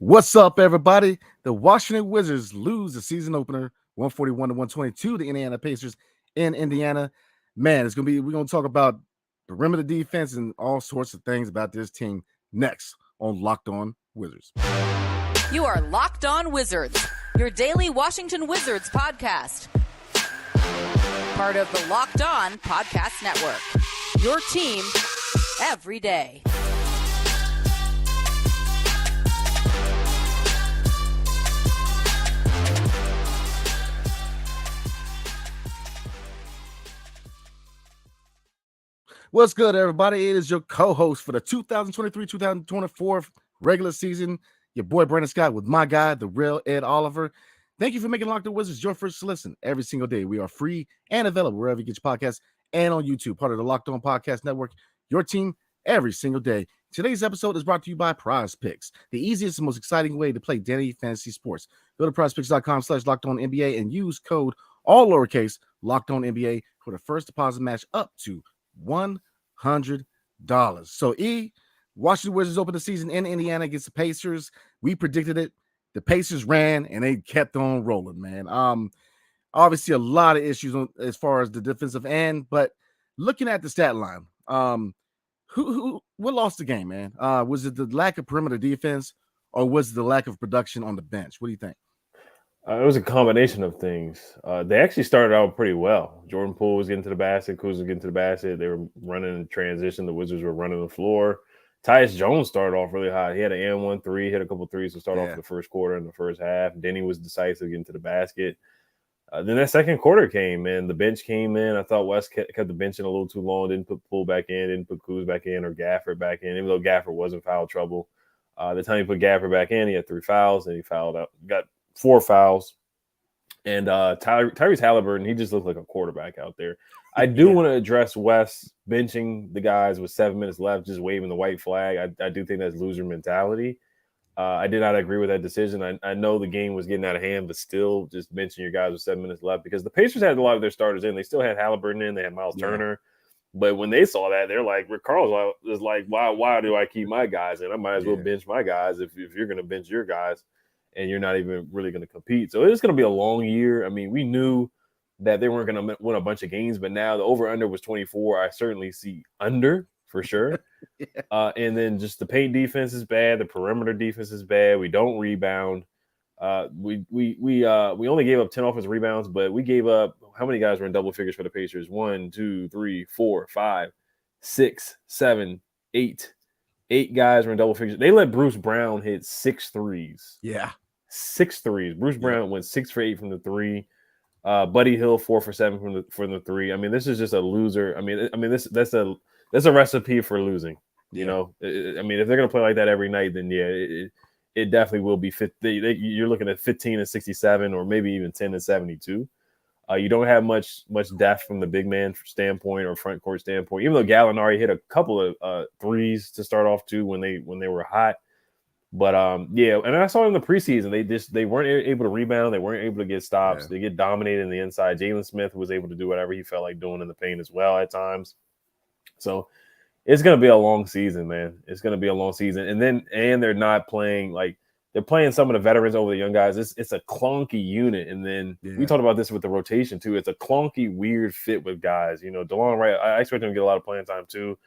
What's up, everybody? The Washington Wizards lose the season opener 141-122 to the Indiana Pacers in Indiana. Man, we're gonna talk about perimeter defense and all sorts of things about this team next on Locked On Wizards. You are Locked On Wizards, your daily Washington Wizards podcast. Part of the Locked On Podcast Network. Your team every day. What's good, everybody? It is your co-host for the 2023-2024 regular season, your boy Brandon Scott, with my guy, the real Ed Oliver. Thank you for making Locked On Wizards your first listen every single day. We are free and available wherever you get your podcasts and on YouTube, part of the Locked On Podcast Network, your team every single day. Today's episode is brought to you by PrizePicks, the easiest and most exciting way to play daily fantasy sports. Go to prizepicks.com/LockedOnNBA and use code all lowercase LockedOnNBA for the first deposit match up to $100. So Washington Wizards opened the season in Indiana against the Pacers. We predicted it. The Pacers ran and they kept on rolling, man. Obviously a lot of issues as far as the defensive end, but looking at the stat line, what lost the game, man? Was it the lack of perimeter defense or was it the lack of production on the bench? What do you think? It was a combination of things. They actually started out pretty well. Jordan Poole was getting to the basket. Kuz was getting to the basket. They were running in transition. The Wizards were running the floor. Tyus Jones started off really hot. He had an and 1 3, hit a couple threes to start off the first quarter and the first half. Denny was decisive getting to the basket. Then that second quarter came, and the bench came in. I thought West kept the bench in a little too long, didn't put Poole back in, didn't put Kuz back in or Gafford back in, even though Gafford was in foul trouble. The time he put Gafford back in, he had 3 fouls, and he fouled out, got 4 fouls. And Tyrese Halliburton, he just looked like a quarterback out there. I do want to address West benching the guys with 7 minutes left, just waving the white flag. I do think that's loser mentality. I did not agree with that decision. I know the game was getting out of hand, but still just benching your guys with 7 minutes left because the Pacers had a lot of their starters in. They still had Halliburton in. They had Miles Turner. But when they saw that, they're like, Rick Carlisle is like, why do I keep my guys in? I might as well bench my guys if you're going to bench your guys and you're not even really going to compete. So it's going to be a long year. I mean, we knew that they weren't going to win a bunch of games, but now the over-under was 24. I certainly see under for sure. And then just the paint defense is bad. The perimeter defense is bad. We don't rebound. We only gave up 10 offensive rebounds, but we gave up – how many guys were in double figures for the Pacers? 1, 2, 3, 4, 5, 6, 7, 8. 8 guys were in double figures. They let Bruce Brown hit 6 threes. Yeah. 6 threes. Bruce Brown went 6 for 8 from the 3. Buddy Hill 4 for 7 from the 3. I mean, this is just a loser. I mean, that's a recipe for losing. You know, I mean, if they're gonna play like that every night, then it definitely will be. You're looking at 15-67 or maybe even 10-72. You don't have much depth from the big man standpoint or front court standpoint. Even though Gallinari hit a couple of threes to start off too when they were hot. But and I saw in the preseason they weren't able to rebound. They weren't able to get stops. They get dominated in the inside. Jalen Smith was able to do whatever he felt like doing in the paint as well at times. So it's going to be a long season, man. It's going to be a long season. And they're not playing like they're playing some of the veterans over the young guys. It's a clunky unit. And then we talked about this with the rotation too. It's a clunky, weird fit with guys. You know, DeLon Wright, I expect him to get a lot of playing time too.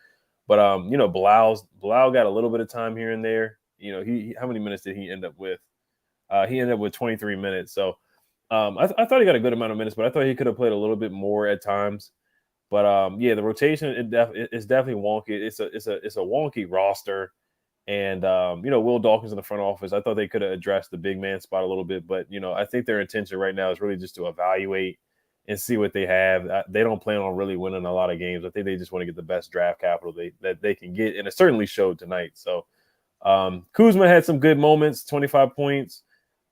But Bilal got a little bit of time here and there. You know, how many minutes did he end up with? He ended up with 23 minutes. So I thought he got a good amount of minutes, but I thought he could have played a little bit more at times. But the rotation it's definitely wonky. It's a wonky roster, and Will Dawkins in the front office. I thought they could have addressed the big man spot a little bit, but I think their intention right now is really just to evaluate and see what they have. They don't plan on really winning a lot of games. I think they just want to get the best draft capital that they can get, and it certainly showed tonight. So. Kuzma had some good moments, 25 points.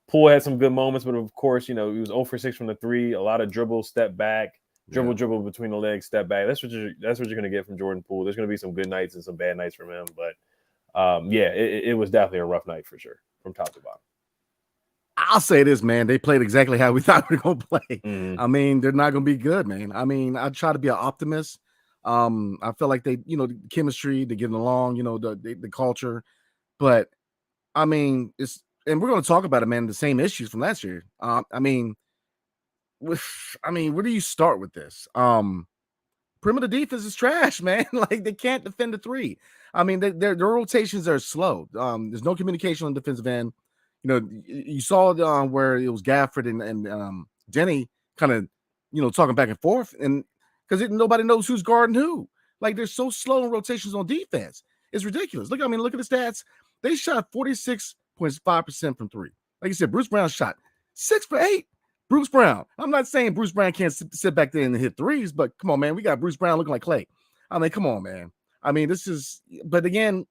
Poole had some good moments, but of course, he was 0 for 6 from the 3. A lot of dribble, step back, dribble between the legs, step back. That's what you're going to get from Jordan Poole. There's going to be some good nights and some bad nights from him, but it was definitely a rough night for sure, from top to bottom. I'll say this, man. They played exactly how we thought we were going to play. Mm-hmm. I mean, they're not going to be good, man. I mean, I try to be an optimist. I feel like they, the chemistry, they're getting along, the culture. But I mean, and we're going to talk about it, man. The same issues from last year. I mean, where do you start with this? Perimeter defense is trash, man. Like they can't defend the three. I mean, their rotations are slow. There's no communication on the defensive end. You know, you saw where it was Gafford and Denny kind of, talking back and forth, and because nobody knows who's guarding who. Like they're so slow in rotations on defense. It's ridiculous. Look at the stats. They shot 46.5% from three. Like you said, Bruce Brown shot 6 for 8. Bruce Brown. I'm not saying Bruce Brown can't sit back there and hit threes, but come on, man. We got Bruce Brown looking like Clay. I mean, come on, man. I mean, but again,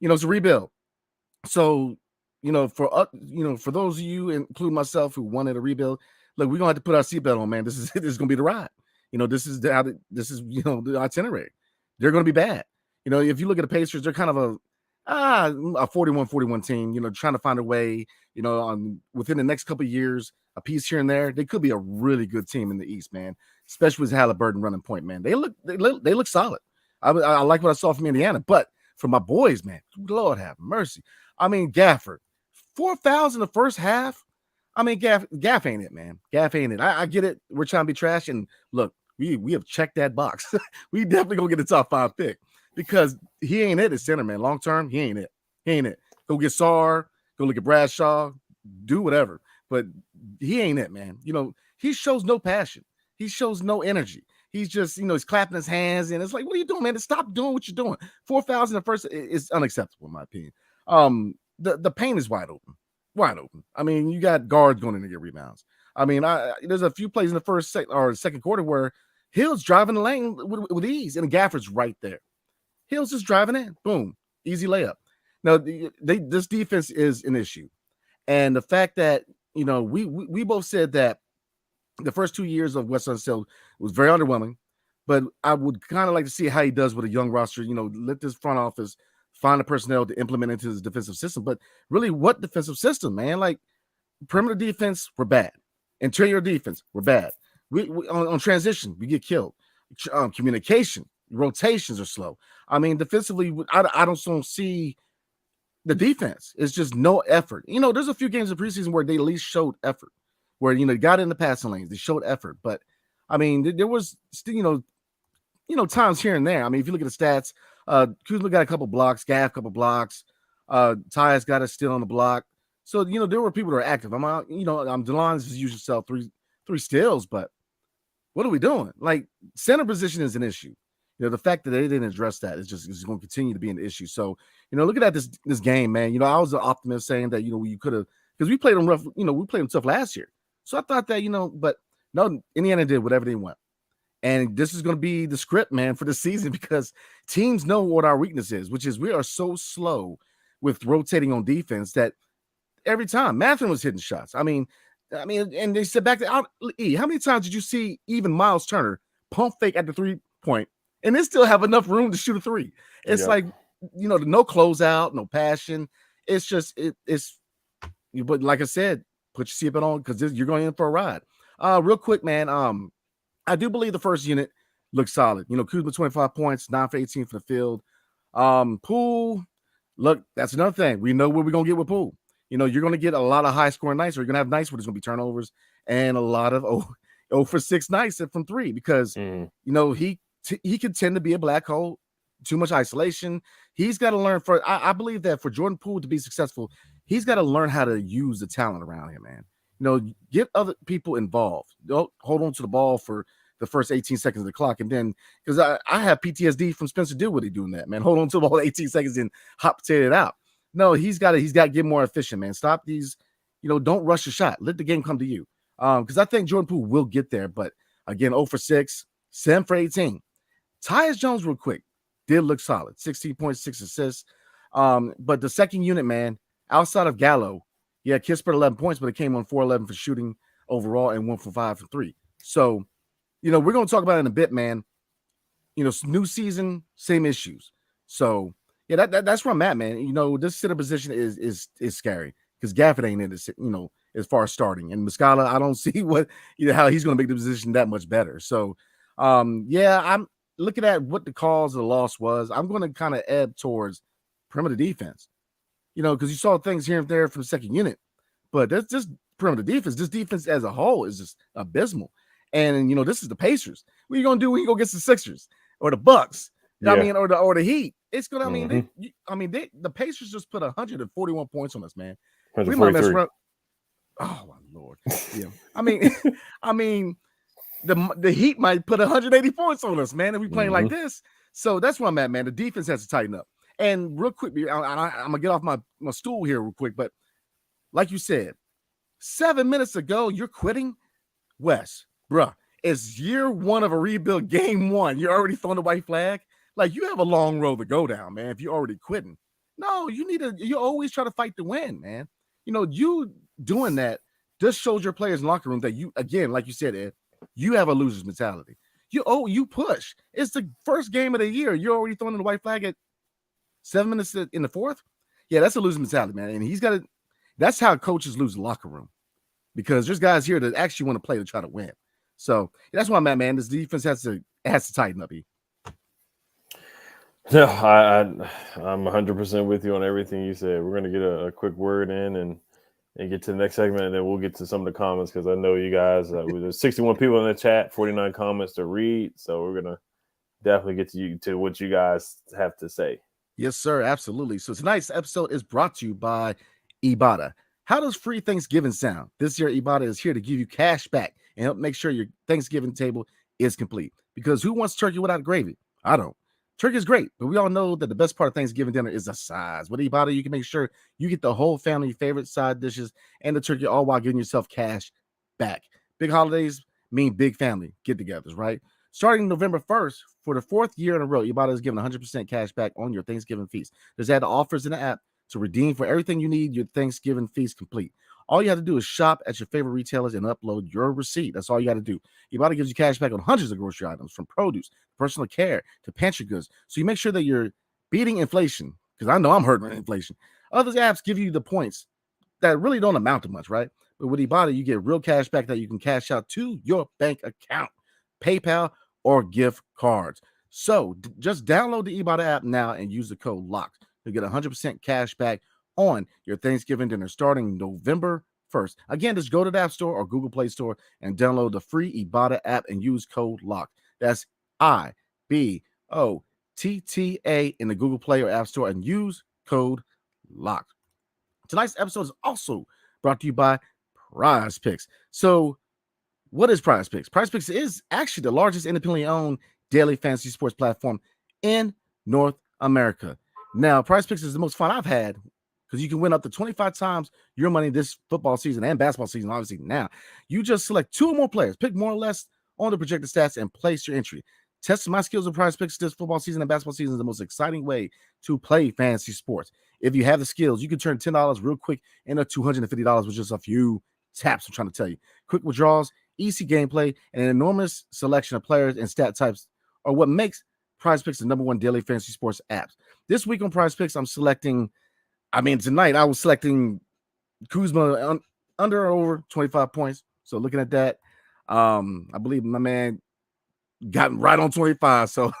it's a rebuild. So, for those of you, including myself, who wanted a rebuild, look, we're gonna have to put our seatbelt on, man. This is gonna be the ride. This is the itinerary. They're gonna be bad. If you look at the Pacers, they're kind of a 41-41 team, trying to find a way, within the next couple of years, a piece here and there. They could be a really good team in the East, man, especially with Halliburton running point, man. They look solid. I like what I saw from Indiana, but for my boys, man, Lord have mercy. I mean, Gafford, 4 fouls in the first half. I mean, Gaff ain't it, man. Gaff ain't it. I get it. We're trying to be trash, and look, we have checked that box. We definitely gonna get a top 5 pick because he ain't it at center, man. Long term, he ain't it. He ain't it. Go get Sarr, go look at Bradshaw, do whatever. But he ain't it, man. He shows no passion. He shows no energy. He's just, he's clapping his hands, and it's like, what are you doing, man? Stop doing what you're doing. 4 fouls in the first is unacceptable, in my opinion. The paint is wide open. Wide open. I mean, you got guards going in to get rebounds. I mean, there's a few plays in the second quarter where Hill's driving the lane with ease, and Gafford's right there. Hill's just driving in. Boom. Easy layup. Now, this defense is an issue. And the fact that, we both said that the first 2 years of Wes Unseld was very underwhelming, but I would kind of like to see how he does with a young roster, let this front office find the personnel to implement into his defensive system. But really, what defensive system, man? Like, perimeter defense, we're bad. Interior defense, we're bad. We on transition, we get killed. Communication, rotations are slow. I mean, defensively, I don't see the defense. It's just no effort. There's a few games in preseason where they at least showed effort, where, they got in the passing lanes. They showed effort. But, I mean, there was still, times here and there. I mean, if you look at the stats, Kuzma got a couple blocks, Gaff a couple blocks, Tyus got a steal on the block. So, there were people that are active. DeLon's his usual self, three steals, but what are we doing? Like, center position is an issue. The fact that they didn't address that is going to continue to be an issue. So, looking at this game, man, I was an optimist saying that, you could have, because we played them rough, we played them tough last year. So I thought that, but no, Indiana did whatever they want. And this is going to be the script, man, for the season, because teams know what our weakness is, which is we are so slow with rotating on defense that every time Mathurin was hitting shots. I mean, and they said back to how many times did you see even Miles Turner pump fake at the 3-point and they still have enough room to shoot a 3? It's like, no closeout, no passion. It's just, but like I said, put your seatbelt on because you're going in for a ride. Real quick, man. I do believe the first unit looks solid. Kuzma 25 points, 9 for 18 for the field. Poole, look, that's another thing. We know what we're gonna get with Poole. You're gonna get a lot of high scoring nights, or you're gonna have nights where there's gonna be turnovers and a lot of 0 for 6 nights from 3 because he can tend to be a black hole. Too much isolation. He's got to learn I believe that for Jordan Poole to be successful, he's got to learn how to use the talent around him, man. Get other people involved. Don't hold on to the ball for the first 18 seconds of the clock. And then, because I have PTSD from Spencer Dinwiddie doing that, man. Hold on to the ball 18 seconds and hop potato it out. No, he's got to get more efficient, man. Stop these, don't rush the shot. Let the game come to you. Because I think Jordan Poole will get there. But again, 0 for 6, 7 for 18. Tyus Jones, real quick, did look solid. 16.6 assists. But the second unit, man, outside of Gallo, yeah, Kispert 11 points, but it came on 4-11 for shooting overall and 1 for 5 for 3. So, we're going to talk about it in a bit, man. New season, same issues. So, yeah, that's where I'm at, man. This center position is scary because Gafford ain't in it, as far as starting. And Muscala, I don't see how he's going to make the position that much better. So, yeah, I'm looking at what the cause of the loss was. I'm going to kind of ebb towards perimeter defense. because you saw things here and there from the second unit, but that's just perimeter defense. This defense as a whole is just abysmal. And this is the Pacers. What are you gonna do when you go against the Sixers or the Bucks? Yeah. Or the Heat. It's gonna. The Pacers just put 141 points on us, man. We might mess around. Oh my Lord. Yeah. The Heat might put 180 points on us, man, if we playing like this. So that's where I'm at, man. The defense has to tighten up. And real quick, I'm gonna get off my stool here real quick, but like you said, 7 minutes ago, you're quitting, Wes, bruh. It's year one of a rebuild, game one. You're already throwing the white flag. Like, you have a long road to go down, man. If you're already quitting, no, you always try to fight to win, man. You doing that just shows your players in the locker room that you, again, like you said, Ed, you have a loser's mentality. You push. It's the first game of the year. You're already throwing the white flag at 7 minutes in the fourth. Yeah, that's a losing mentality, man. And that's how coaches lose the locker room, because there's guys here that actually want to play to try to win. So that's why I'm at, man. This defense has to tighten up. No, I'm 100% with you on everything you said. We're going to get a quick word in and get to the next segment, and then we'll get to some of the comments, because I know you guys, there's 61 people in the chat, 49 comments to read. So we're going to definitely get to what you guys have to say. Yes, sir. Absolutely. So tonight's episode is brought to you by Ibotta. How does free Thanksgiving sound? This year, Ibotta is here to give you cash back and help make sure your Thanksgiving table is complete. Because who wants turkey without gravy? I don't. Turkey is great, but we all know that the best part of Thanksgiving dinner is the sides. With Ibotta, you can make sure you get the whole family favorite side dishes and the turkey, all while getting yourself cash back. Big holidays mean big family get-togethers, right? Starting November 1st, for the fourth year in a row, Ibotta is giving 100% cash back on your Thanksgiving feast. There's added offers in the app to redeem for everything you need your Thanksgiving feast complete. All you have to do is shop at your favorite retailers and upload your receipt. That's all you got to do. Ibotta gives you cash back on hundreds of grocery items, from produce, personal care, to pantry goods. So you make sure that you're beating inflation, because I know I'm hurting inflation. Other apps give you the points that really don't amount to much, right? But with Ibotta, you get real cash back that you can cash out to your bank account, PayPal, or gift cards. So just download the Ibotta app now and use the code LOCKED to get 100% cash back on your Thanksgiving dinner starting November 1st. Again, just go to the App Store or Google Play Store and download the free Ibotta app and use code LOCKED. That's IBOTTA in the Google Play or App Store, and use code LOCKED. Tonight's episode is also brought to you by PrizePicks. So what is PrizePicks? PrizePicks is actually the largest independently owned daily fantasy sports platform in North America. Now, PrizePicks is the most fun I've had, because you can win up to 25 times your money this football season and basketball season, obviously. Now, you just select two or more players, pick more or less on the projected stats, and place your entry. Testing my skills with PrizePicks this football season and basketball season is the most exciting way to play fantasy sports. If you have the skills, you can turn $10 real quick into $250 with just a few taps. I'm trying to tell you. Quick withdrawals, easy gameplay, and an enormous selection of players and stat types are what makes PrizePicks the #1 daily fantasy sports apps. This week on PrizePicks, I'm selecting. Tonight I was selecting Kuzma under or over 25 points. So looking at that, I believe my man got right on 25. So,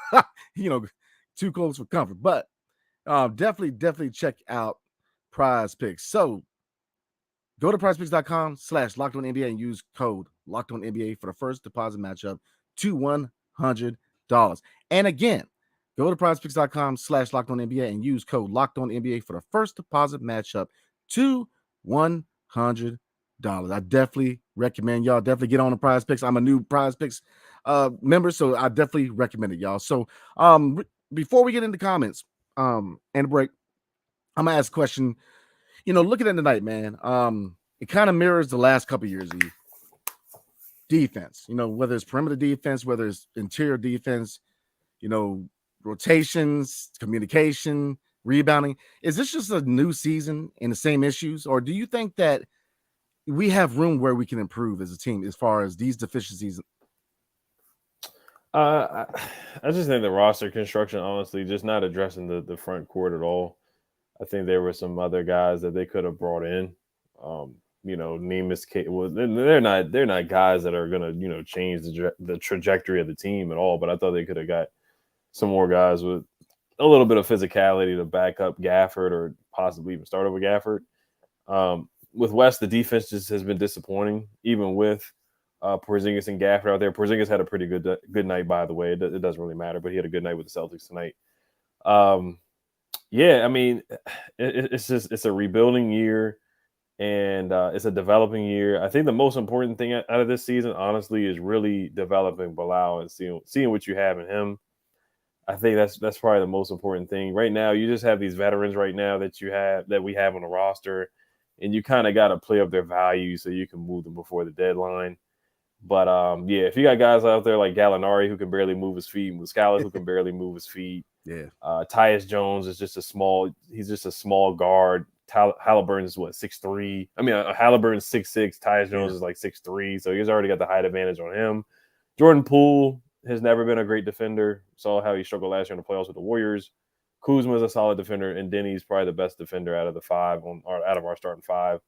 too close for comfort. But definitely check out PrizePicks. So go to prizepicks.com/LockedOnNBA and use code LockedOnNBA for the first deposit matchup to $100. And again, go to prizepicks.com/LockedOnNBA and use code LockedOnNBA for the first deposit matchup to $100. I definitely recommend y'all definitely get on the PrizePicks. I'm a new PrizePicks member, so I definitely recommend it, y'all. So before we get into comments and break, I'm gonna ask a question. Looking at the night, man, it kind of mirrors the last couple of years. Defense, whether it's perimeter defense, whether it's interior defense, rotations, communication, rebounding. Is this just a new season and the same issues, or do you think that we have room where we can improve as a team as far as these deficiencies? I just think the roster construction, honestly, just not addressing the front court at all. I think there were some other guys that they could have brought in. Nemus, well, they're not guys that are gonna change the trajectory of the team at all. But I thought they could have got some more guys with a little bit of physicality to back up Gafford or possibly even start over Gafford. With West, the defense just has been disappointing, even with Porzingis and Gafford out there. Porzingis had a pretty good night, by the way. It doesn't really matter, but he had a good night with the Celtics tonight. Yeah, I mean, it's a rebuilding year, and it's a developing year. I think the most important thing out of this season, honestly, is really developing Bilal and seeing what you have in him. I think that's probably the most important thing. Right now, you just have these veterans right now that we have on the roster, and you kind of got to play up their value so you can move them before the deadline. But yeah, if you got guys out there like Gallinari who can barely move his feet, Muscala who can barely move his feet, Tyus Jones is just a small guard. Halliburton's 6'3". I mean, Halliburton's 6'6". Tyus Jones is like 6'3", so he's already got the height advantage on him. Jordan Poole has never been a great defender. Saw how he struggled last year in the playoffs with the Warriors. Kuzma's a solid defender, and Denny's probably the best defender out of our starting five.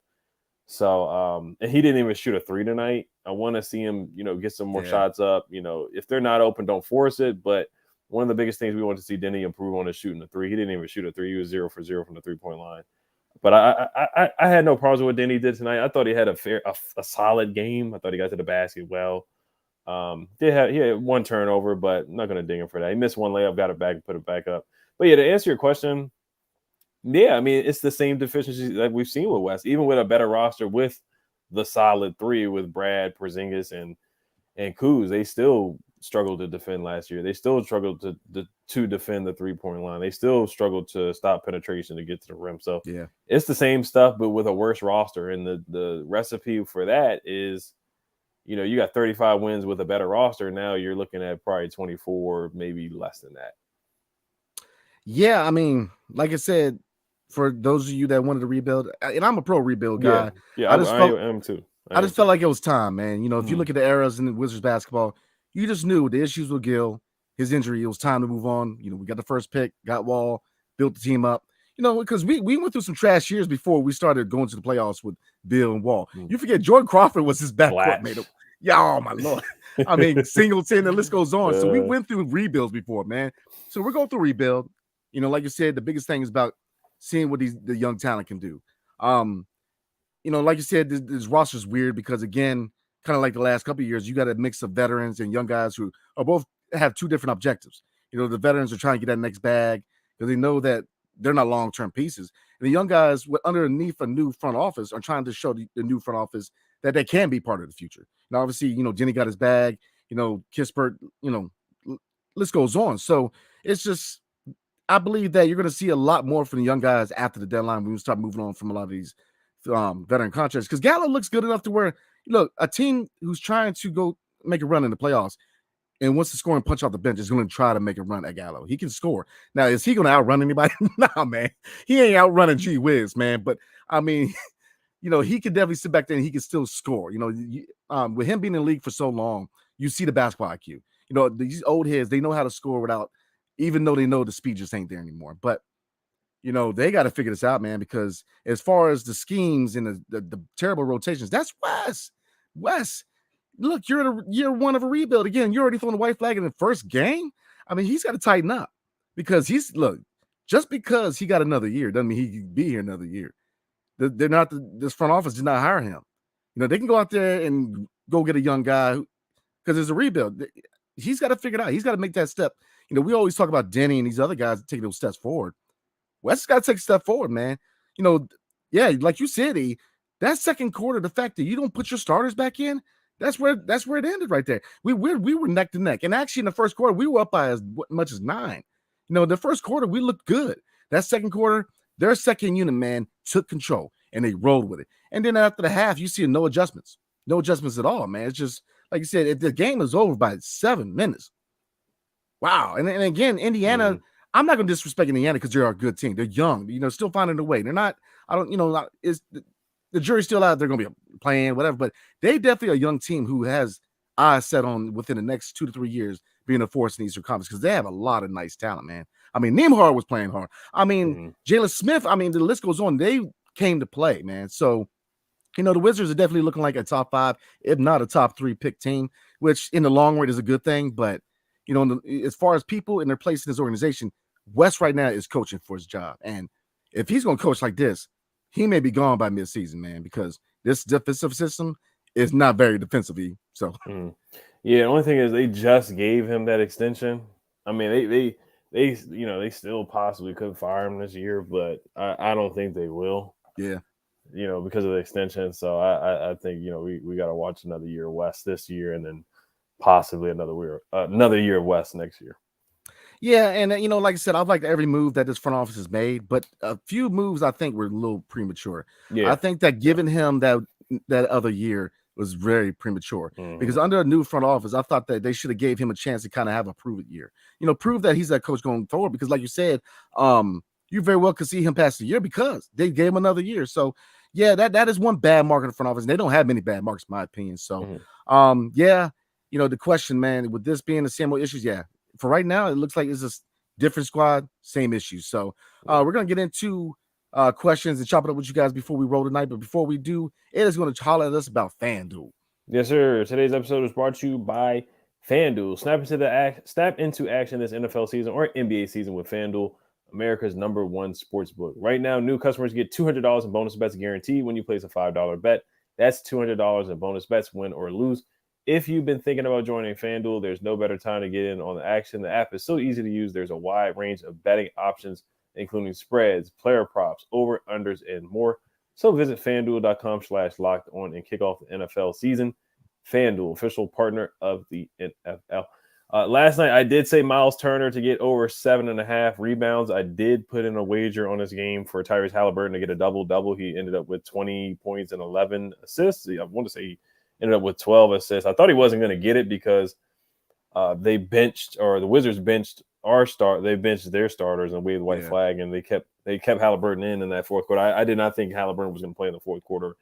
So, and he didn't even shoot a three tonight. I want to see him, get some more shots up. If they're not open, don't force it. But one of the biggest things we want to see Denny improve on is shooting a three. He didn't even shoot a three. He was 0 for 0 from the 3-point line. But I had no problems with what Denny did tonight. I thought he had a solid game. I thought he got to the basket well. He had one turnover, but I'm not going to ding him for that. He missed one layup, got it back, and put it back up. But yeah, to answer your question, yeah, I mean, it's the same deficiencies that we've seen with West, even with a better roster with the solid three with Brad, Porzingis, and Kuz. They still struggled to defend last year. They still struggled to defend the 3-point line. They still struggled to stop penetration to get to the rim. So yeah, it's the same stuff, but with a worse roster. And the recipe for that is, you got 35 wins with a better roster. Now you're looking at probably 24, maybe less than that. Yeah, I mean, like I said, for those of you that wanted to rebuild, and I'm a pro rebuild guy. Yeah, I am too. I just felt like it was time, man. If you look at the eras in the Wizards basketball, you just knew the issues with Gil, his injury, it was time to move on. We got the first pick, got Wall, built the team up. Because we went through some trash years before we started going to the playoffs with Bill and Wall. You forget Jordan Crawford was his backcourt mate. Yeah, oh my Lord. I mean, Singleton, the list goes on. So we went through rebuilds before, man. So we're going through rebuild. Like you said, the biggest thing is about seeing what the young talent can do. Like you said, this roster is weird because, again, kind of like the last couple of years, you got a mix of veterans and young guys who are both have two different objectives. The veterans are trying to get that next bag because they know that they're not long-term pieces. And the young guys underneath a new front office are trying to show the new front office that they can be part of the future. And obviously, Jenny got his bag, Kispert, list goes on. So it's just, I believe that you're going to see a lot more from the young guys after the deadline when we start moving on from a lot of these veteran contracts. Because Gallo looks good enough to where, look, a team who's trying to go make a run in the playoffs and wants to score and punch off the bench is going to try to make a run at Gallo. He can score. Now, is he going to outrun anybody? Nah, man. He ain't outrunning G Wiz, man. But, I mean, he can definitely sit back there and he can still score. With him being in the league for so long, you see the basketball IQ. These old heads, they know how to score without, even though they know the speed just ain't there anymore. But, they got to figure this out, man, because as far as the schemes and the terrible rotations, that's Wes. Look, you're in year one of a rebuild. Again, you're already throwing the white flag in the first game. I mean, he's got to tighten up because just because he got another year doesn't mean he can be here another year. They're not, this front office did not hire him. They can go out there and go get a young guy because there's a rebuild. He's got to figure it out. He's got to make that step. We always talk about Denny and these other guys taking those steps forward. Wes got to take a step forward, man. Yeah, like you said, that second quarter, the fact that you don't put your starters back in, that's where it ended right there. We were neck to neck. And actually in the first quarter, we were up by as much as 9. The first quarter, we looked good. That second quarter, their second unit, man, took control and they rolled with it. And then after the half, you see no adjustments at all, man. It's just, like you said, if the game is over by 7 minutes. Wow. And again, Indiana, I'm not going to disrespect Indiana because they're a good team. They're young, still finding a way. They're not, the jury's still out. They're going to be playing, whatever, but they definitely a young team who has eyes set on within the next 2 to 3 years being a force in the Eastern Conference because they have a lot of nice talent, man. I mean, Nembhard was playing hard. I mean, Jalen Smith, I mean, the list goes on. They came to play, man. So, the Wizards are definitely looking like a top 5, if not a top 3 pick team, which in the long run is a good thing. But, as far as people and their place in this organization, West right now is coaching for his job. And if he's going to coach like this, he may be gone by midseason, man, because this defensive system is not very defensively. So, yeah, the only thing is they just gave him that extension. I mean, they still possibly could fire him this year, but I don't think they will. Yeah. Because of the extension. So I think, we got to watch another year of West this year and then possibly another year of West next year. Yeah, and like I said, I've liked every move that this front office has made, but a few moves I think were a little premature. Yeah. I think that giving him that other year was very premature because under a new front office, I thought that they should have gave him a chance to kind of have a prove it year. Prove that he's that coach going forward. Because like you said, you very well could see him pass the year because they gave him another year. So yeah, that is one bad mark in the front office. And they don't have many bad marks, in my opinion. So yeah, the question, man, with this being the same old issues, yeah. For right now, it looks like it's a different squad, same issues. So we're going to get into questions and chop it up with you guys before we roll tonight. But before we do, Ed is going to holler at us about FanDuel. Yes, sir. Today's episode is brought to you by FanDuel. Snap into action this NFL season or NBA season with FanDuel, America's #1 sportsbook. Right now, new customers get $200 in bonus bets guaranteed when you place a $5 bet. That's $200 in bonus bets, win or lose. If you've been thinking about joining FanDuel, there's no better time to get in on the action. The app is so easy to use. There's a wide range of betting options, including spreads, player props, over-unders, and more. So visit FanDuel.com/lockedon and kick off the NFL season. FanDuel, official partner of the NFL. Last night, I did say Miles Turner to get over 7.5 rebounds. I did put in a wager on this game for Tyrese Halliburton to get a double-double. He ended up with 20 points and 11 assists. I want to say he ended up with 12 assists. I thought he wasn't going to get it because the Wizards benched they benched their starters and waved the white flag, and they kept Halliburton in that fourth quarter. I did not think Halliburton was going to play in the fourth quarter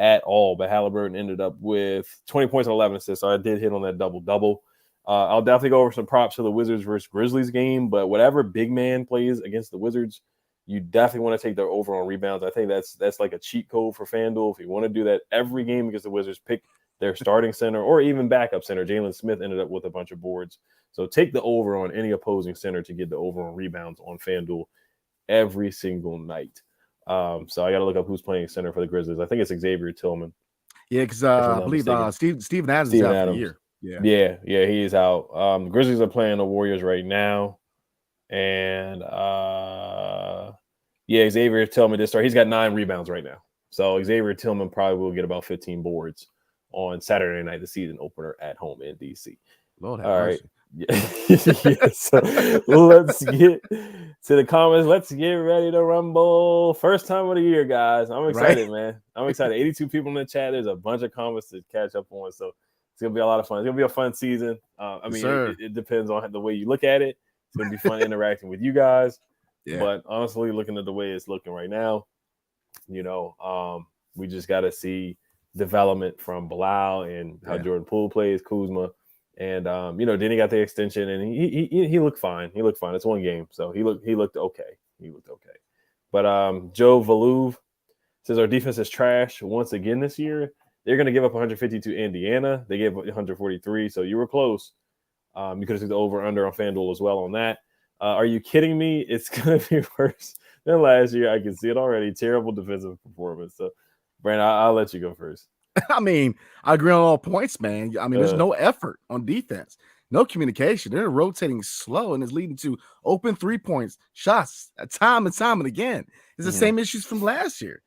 at all, but Halliburton ended up with 20 points and 11 assists. So I did hit on that double-double. I'll definitely go over some props to the Wizards versus Grizzlies game, but whatever big man plays against the Wizards, you definitely want to take their over on rebounds. I think that's like a cheat code for FanDuel. If you want to do that every game against the Wizards, pick their starting center or even backup center. Jalen Smith ended up with a bunch of boards. So take the over on any opposing center to get the over on rebounds on FanDuel every single night. So I got to look up who's playing center for the Grizzlies. I think it's Xavier Tillman. Yeah, because I believe Steven Adams is out for the year. Yeah, he is out. The Grizzlies are playing the Warriors right now. And Xavier Tillman did start. He's got 9 rebounds right now. So Xavier Tillman probably will get about 15 boards on Saturday night, the season opener at home in DC. Lord have All mercy. right. So let's get to the comments. Let's get ready to rumble. First time of the year, guys. I'm excited, man. I'm excited. 82 people in the chat. There's a bunch of comments to catch up on. So it's going to be a lot of fun. It's going to be a fun season. It depends on the way you look at it. It's going to be fun interacting with you guys. Yeah. But honestly, looking at the way it's looking right now, we just got to see development from Bilal and how Jordan Poole plays, Kuzma. And then he got the extension and he looked fine. He looked fine. It's one game. So he looked okay. But Joe Valouv says our defense is trash once again this year. They're going to give up 150 to Indiana. They gave up 143. So you were close. You could have took the over-under on FanDuel as well on that. Are you kidding me? It's going to be worse than last year. I can see it already. Terrible defensive performance. So, Brandon, I'll let you go first. I mean, I agree on all points, man. I mean, there's no effort on defense, no communication. They're rotating slow, and it's leading to open 3-point shots time and time and again. It's the same issues from last year.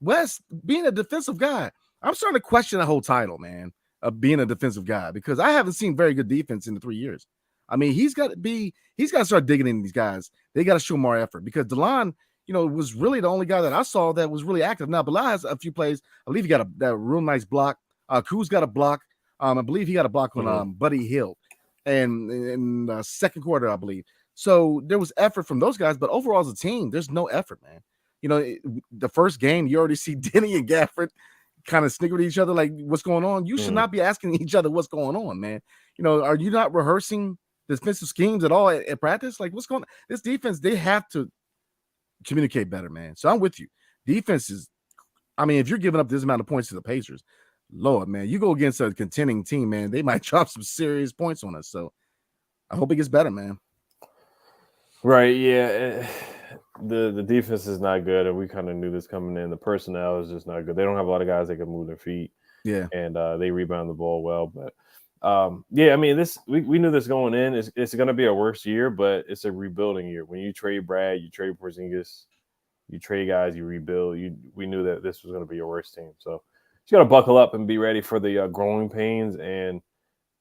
West being a defensive guy, I'm starting to question the whole title, man, of being a defensive guy because I haven't seen very good defense in the 3 years. I mean, he's got to start digging in these guys. They got to show more effort because DeLon, was really the only guy that I saw that was really active. Now, Bilal has a few plays. I believe he got that real nice block. Kuz got a block. I believe he got a block on Buddy Hield and in the second quarter, I believe. So there was effort from those guys, but overall as a team, there's no effort, man. The first game, you already see Denny and Gafford kind of snicker at each other like, what's going on? You should not be asking each other what's going on, man. Are you not rehearsing defensive schemes at all at practice? Like, what's going on? This defense, they have to communicate better, man. So I'm with you. Defense is, if you're giving up this amount of points to the Pacers, Lord, man, you go against a contending team, man, they might drop some serious points on us. So I hope it gets better, man. Right. Yeah. The defense is not good, and we kind of knew this coming in. The personnel is just not good. They don't have a lot of guys that can move their feet. Yeah. And they rebound the ball well. But yeah, I mean, we knew this going in. It's going to be a worse year, but it's a rebuilding year. When you trade Brad, you trade Porzingis, you trade guys, you rebuild. We knew that this was going to be your worst team. So you got to buckle up and be ready for the growing pains. And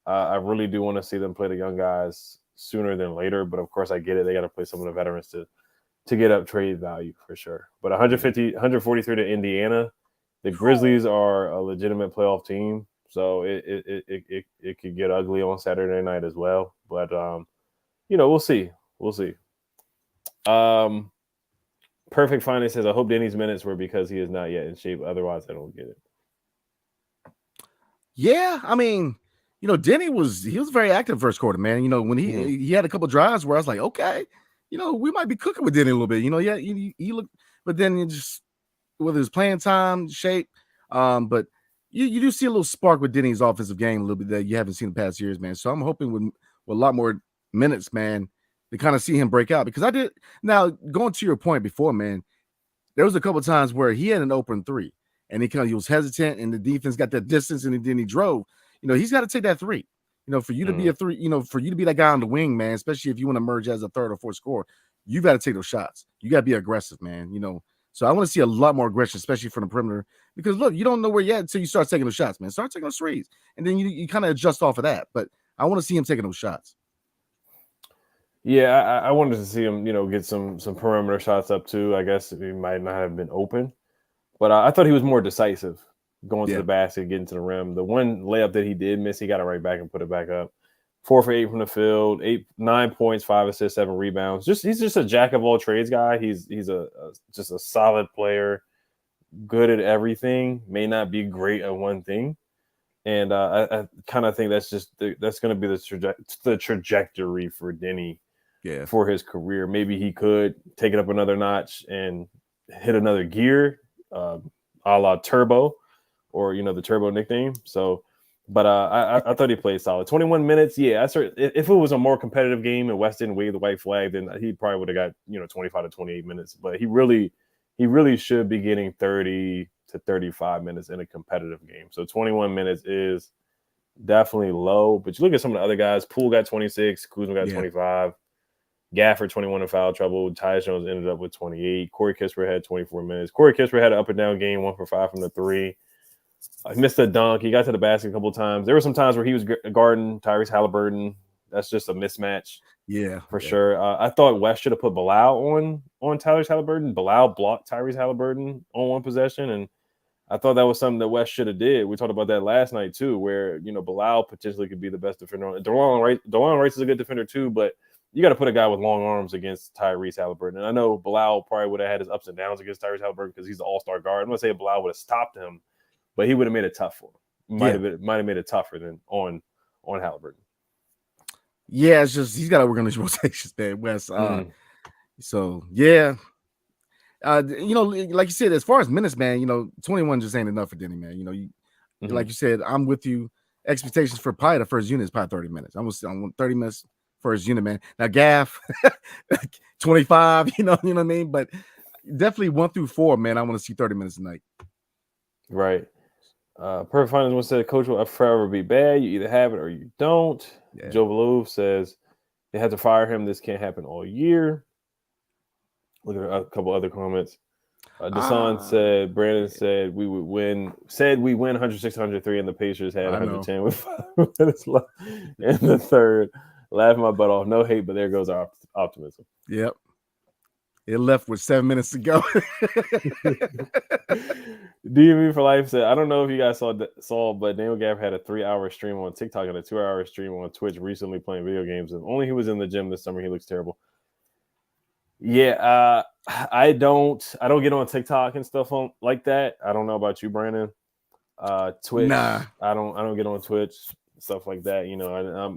I really do want to see them play the young guys sooner than later. But of course, I get it. They got to play some of the veterans to get up trade value for sure. But 143 to Indiana. The Grizzlies are a legitimate playoff team, so it could get ugly on Saturday night as well. But we'll see. Perfect Finance says, I hope Denny's minutes were because he is not yet in shape. Otherwise, I don't get it. Yeah, I mean, Denny was very active first quarter, man. When he had a couple drives where I was like, okay, we might be cooking with Denny a little bit. Yeah, he looked, but then it just whether it's playing time, shape, but you do see a little spark with Denny's offensive game a little bit that you haven't seen in the past years, man. So I'm hoping with a lot more minutes, man, to kind of see him break out. Because I did now going to your point before, man, there was a couple of times where he had an open three and he was hesitant and the defense got that distance and then he drove. He's got to take that three. For you to be a three, for you to be that guy on the wing, man, especially if you want to emerge as a third or fourth scorer, you got to take those shots. You got to be aggressive, man. So I want to see a lot more aggression, especially from the perimeter, because look, you don't know where you're at until you start taking those shots, man. Start taking those threes, and then you kind of adjust off of that. But I want to see him taking those shots. Yeah, I wanted to see him, get some perimeter shots up too. I guess he might not have been open, but I thought he was more decisive going to the basket, getting to the rim. The one layup that he did miss, he got it right back and put it back up. 4 for 8 from the field, 9 points, 5 assists, 7 rebounds. He's just a jack of all trades guy. He's just a solid player, good at everything. May not be great at one thing, and I kind of think that's going to be the trajectory for Denny, for his career. Maybe he could take it up another notch and hit another gear, a la Turbo, or the Turbo nickname. So. But I thought he played solid. 21 minutes, yeah. If it was a more competitive game and West didn't wave the white flag, then he probably would have got 25 to 28 minutes. But he really should be getting 30 to 35 minutes in a competitive game. So 21 minutes is definitely low. But you look at some of the other guys. Poole got 26, Kuzma got 25, Gafford 21 in foul trouble. Tyus Jones ended up with 28. Corey Kispert had 24 minutes. Corey Kispert had an up and down game, 1 for 5 from the 3. He missed a dunk. He got to the basket a couple of times. There were some times where he was guarding Tyrese Halliburton. That's just a mismatch. Yeah, for sure. I thought West should have put Bilal on Tyrese Halliburton. Bilal blocked Tyrese Halliburton on one possession, and I thought that was something that West should have did. We talked about that last night too, where Bilal potentially could be the best defender. DeLon Wright is a good defender too, but you got to put a guy with long arms against Tyrese Halliburton. And I know Bilal probably would have had his ups and downs against Tyrese Halliburton because he's the all-star guard. I'm going to say Bilal would have stopped him, but he would have made it tough for him. Might have made it tougher than on Halliburton. Yeah, it's just he's got to work on his rotations there, Wes. So yeah, like you said, as far as minutes, man, 21 just ain't enough for Denny, man. Like you said, I'm with you. Expectations for probably the first unit is probably 30 minutes. I want 30 minutes first unit, man. Now Gaff, 25. You know what I mean? But definitely 1 through 4, man. I want to see 30 minutes a night. Right. Perfect Finance one said, Coach will forever be bad. You either have it or you don't. Yeah. Joe Valove says they had to fire him. This can't happen all year. Look at a couple other comments. Desan said, Brandon said we would win. Said we win 106-103, and the Pacers had 110 with 5 minutes left in the third. Laughing my butt off. No hate, but there goes our optimism. Yep. It left with 7 minutes to go. DMV for Life said, I don't know if you guys saw, but Daniel Gaff had a 3-hour stream on TikTok and a 2-hour stream on Twitch recently playing video games. If only he was in the gym this summer, he looks terrible. Yeah, I don't get on TikTok and stuff like that. I don't know about you, Brandon. Twitch. Nah. I don't get on Twitch, stuff like that.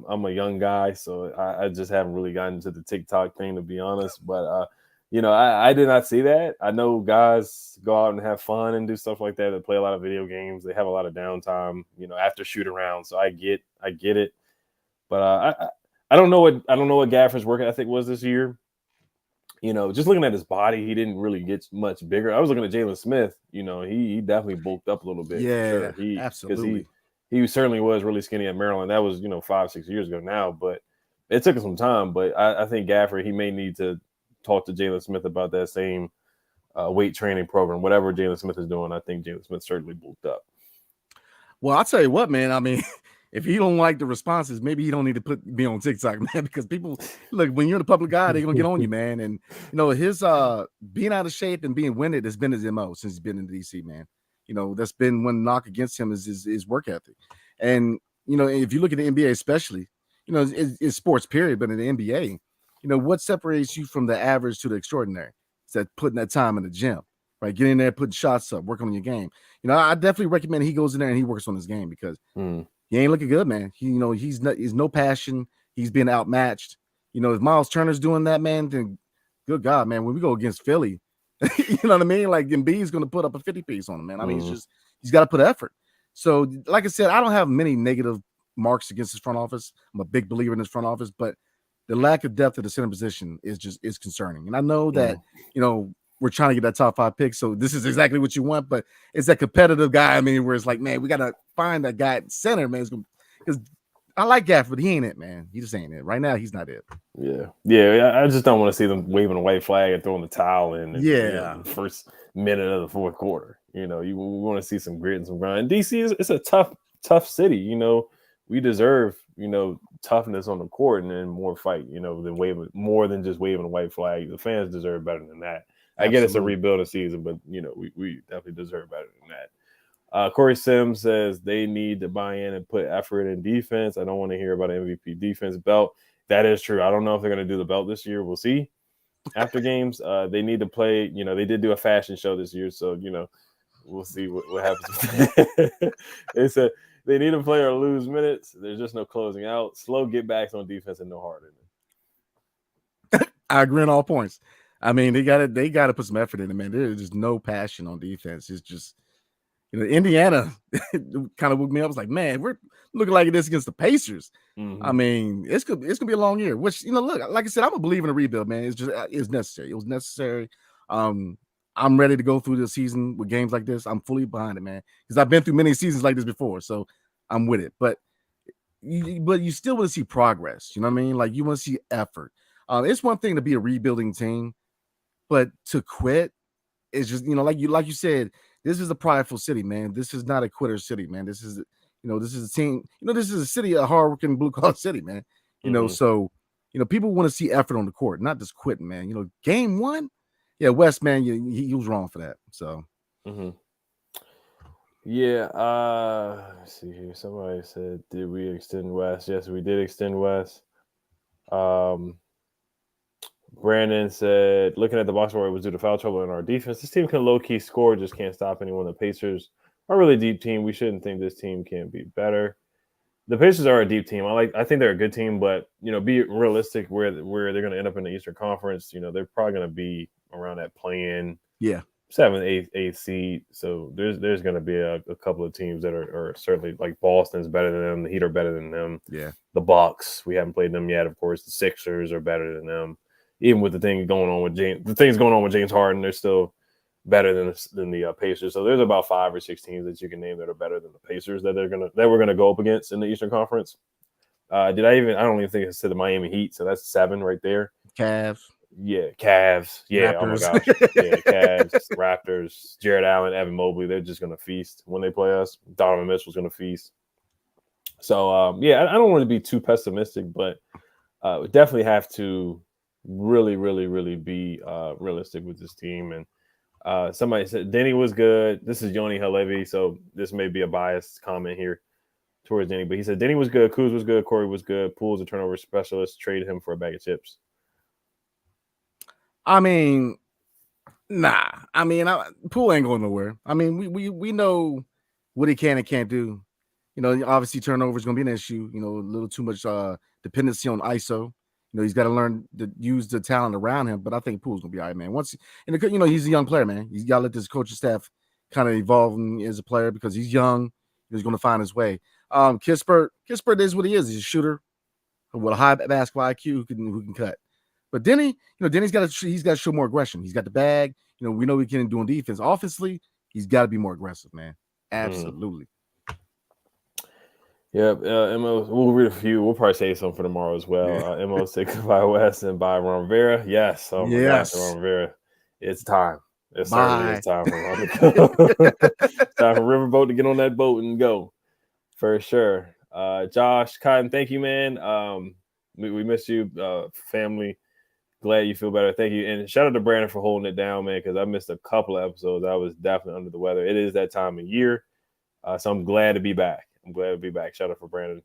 I'm a young guy, so I just haven't really gotten into the TikTok thing, to be honest. But I did not see that. I know guys go out and have fun and do stuff like that. They play a lot of video games. They have a lot of downtime, after shoot around. So I get it. But I don't know what Gaffer's work ethic was this year. just looking at his body, he didn't really get much bigger. I was looking at Jalen Smith. He definitely bulked up a little bit. Yeah, for sure. absolutely. He certainly was really skinny at Maryland. That was 5-6 years ago now, but it took him some time. But I think Gafford, he may need to talk to Jalen Smith about that same weight training program, whatever Jalen Smith is doing. I think Jalen Smith certainly bulked up. Well, I'll tell you what, man. I mean, if you don't like the responses, maybe you don't need to be on TikTok, man, because people look, when you're in the public eye, they're gonna get on you, man. And his being out of shape and being winded has been his MO since he's been in DC, man. That's been one knock against him is his work ethic. And if you look at the NBA, especially, it's sports period, but in the NBA, what separates you from the average to the extraordinary? It's that putting that time in the gym, right? Getting in there, putting shots up, working on your game. I definitely recommend he goes in there and he works on his game because he ain't looking good, man. He's no passion. He's been outmatched. If Miles Turner's doing that, man, then good God, man, when we go against Philly, you know what I mean? Like Embiid's going to put up a 50 piece on him, man. I mean, he's got to put effort. So, like I said, I don't have many negative marks against his front office. I'm a big believer in his front office, but the lack of depth at the center position is concerning. And I know that, we're trying to get that top 5 pick. So this is exactly what you want, but it's that competitive guy. I mean, where it's like, man, we got to find that guy at center, man. Because I like Gafford, but he ain't it, man. He just ain't it. Right now, he's not it. Yeah. I just don't want to see them waving a white flag and throwing the towel in. Yeah. The first minute of the fourth quarter. We want to see some grit and some grind. And DC it's a tough city. We deserve, toughness on the court and more fight, than more than just waving a white flag. The fans deserve better than that. I get it's a rebuilding season, but we definitely deserve better than that. Corey Sims says they need to buy in and put effort in defense. I don't want to hear about an MVP defense belt. That is true. I don't know if they're going to do the belt this year. We'll see after games. They need to play. They did do a fashion show this year, so we'll see what happens. They said they need to play or lose minutes. There's just no closing out. Slow get backs on defense and no heart in it. I agree on all points. I mean, they got to put some effort in it, man. There's just no passion on defense. It's just, Indiana kind of woke me up. I was like, man, we're looking like this against the Pacers. I mean, it's gonna be a long year. Which look, like I said, I'm a believer in a rebuild, man. It's necessary. It was necessary. I'm ready to go through the season with games like this. I'm fully behind it, man, because I've been through many seasons like this before, so I'm with it. But you still want to see progress. You know what I mean? Like you want to see effort. It's one thing to be a rebuilding team. But to quit is just, like you said, this is a prideful city, man. This is not a quitter city, man. This is a team, this is a city, a hardworking blue collar city, man. So, people want to see effort on the court, not just quitting, man. Game 1, yeah, West, man, he was wrong for that. So, yeah. Let's see here. Somebody said, did we extend West? Yes, we did extend West. Brandon said, looking at the box score, it was due to foul trouble in our defense. This team can low-key score, just can't stop anyone. The Pacers are a really deep team. We shouldn't think this team can be better. The Pacers are a deep team. I think they're a good team, but be realistic where they're going to end up in the Eastern Conference. They're probably going to be around that play-in 7th, 8th seed. So there's going to be a couple of teams that are certainly, like Boston's better than them. The Heat are better than them. Yeah. The Bucks, we haven't played them yet. Of course, the Sixers are better than them. Even with the things going on with James Harden, they're still better than the Pacers. So there's about 5 or 6 teams that you can name that are better than the Pacers that we're gonna go up against in the Eastern Conference. I don't even think I said the Miami Heat, so that's 7 right there. Cavs. Yeah, Cavs. Yeah, Raptors. Oh my gosh. Yeah, Cavs, Raptors, Jared Allen, Evan Mobley. They're just gonna feast when they play us. Donovan Mitchell's gonna feast. So I don't want to be too pessimistic, but we definitely have to really, really, really be realistic with this team. And somebody said Denny was good. This is Yoni Halevi, so this may be a biased comment here towards Denny, but he said Denny was good, Kuz was good, Corey was good, Poole's a turnover specialist, traded him for a bag of chips. I mean, nah. I mean, Poole ain't going nowhere. I mean, we know what he can and can't do. Obviously turnover is going to be an issue. A little too much dependency on ISO. He's got to learn to use the talent around him, but I think Poole's gonna be all right, man. He's a young player, man. He's got to let this coaching staff kind of evolve him as a player because he's young. He's going to find his way. Kispert is what he is. He's a shooter with a high basketball IQ who can cut. But Denny's got to show more aggression. He's got the bag. We know we can do on defense. Offensively, he's got to be more aggressive, man. Absolutely. Yeah, MO, we'll read a few. We'll probably say something for tomorrow as well. Yeah. MO say goodbye West and bye Ron Rivera. Yes. Oh my gosh, Ron Rivera. It's time. It certainly is time for Ron to go. It's time for Riverboat to get on that boat and go. For sure. Josh Cotton, thank you, man. We miss you, family. Glad you feel better. Thank you. And shout out to Brandon for holding it down, man, because I missed a couple of episodes. I was definitely under the weather. It is that time of year. So I'm glad to be back. Shout out for Brandon.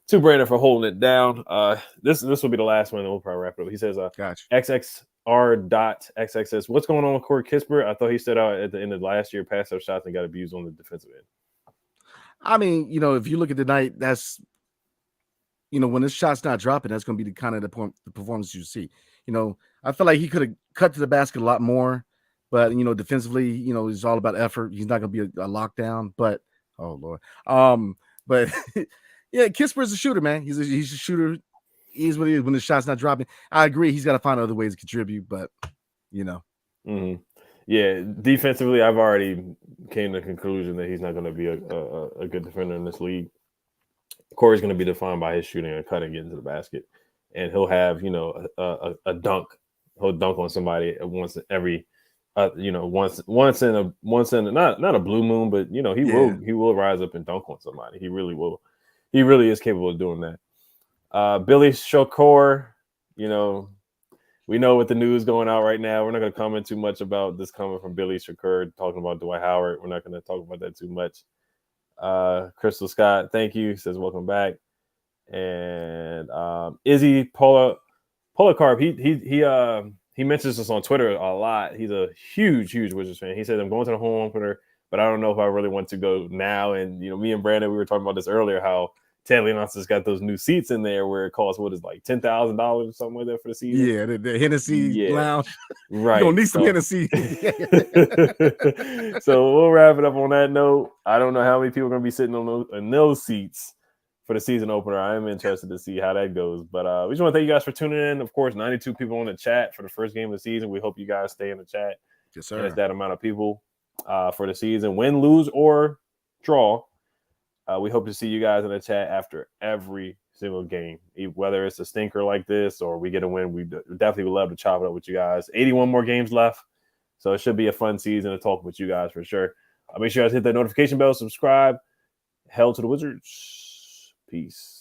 To Brandon for holding it down. This will be the last one, and we'll probably wrap it up. He says, gotcha. XXR.XXS. What's going on with Corey Kispert? I thought he stood out at the end of last year, passed up shots and got abused on the defensive end. I mean, if you look at the night, that's when this shot's not dropping, that's going to be the performance you see. I feel like he could have cut to the basket a lot more, but defensively, it's all about effort. He's not going to be a lockdown, but oh Lord, but yeah, Kispert's a shooter, man. He's a shooter. He is what he is when the shot's not dropping. I agree. He's got to find other ways to contribute, but Mm-hmm. Yeah, defensively, I've already came to the conclusion that he's not going to be a good defender in this league. Corey's going to be defined by his shooting and cutting, getting to the basket, and he'll have a dunk. He'll dunk on somebody once every, once in a not a blue moon, but he will rise up and dunk on somebody. He really will. He really is capable of doing that. Billy Shokor, we know what the news going out right now. We're not going to comment too much about this coming from Billy Shakur talking about Dwight Howard. We're not going to talk about that too much. Crystal Scott, thank you. Says welcome back. And Izzy Policarp, he mentions us on Twitter a lot. He's a huge Wizards fan. He said, I'm going to the home opener, but I don't know if I really want to go now. And me and Brandon, we were talking about this earlier, how Ted Leonard's got those new seats in there where it costs like $10,000 or something like that for the season. Yeah, the Hennessy Lounge. Right. You don't need some Hennessy. So we'll wrap it up on that note. I don't know how many people are going to be sitting on those seats for the season opener. I am interested to see how that goes. But we just want to thank you guys for tuning in. Of course, 92 people in the chat for the first game of the season. We hope you guys stay in the chat. Yes, sir. And it's that amount of people for the season. Win, lose, or draw. We hope to see you guys in the chat after every single game, whether it's a stinker like this or we get a win. We definitely would love to chop it up with you guys. 81 more games left, so it should be a fun season to talk with you guys for sure. Make sure you guys hit that notification bell, subscribe. Hell to the Wizards. Peace.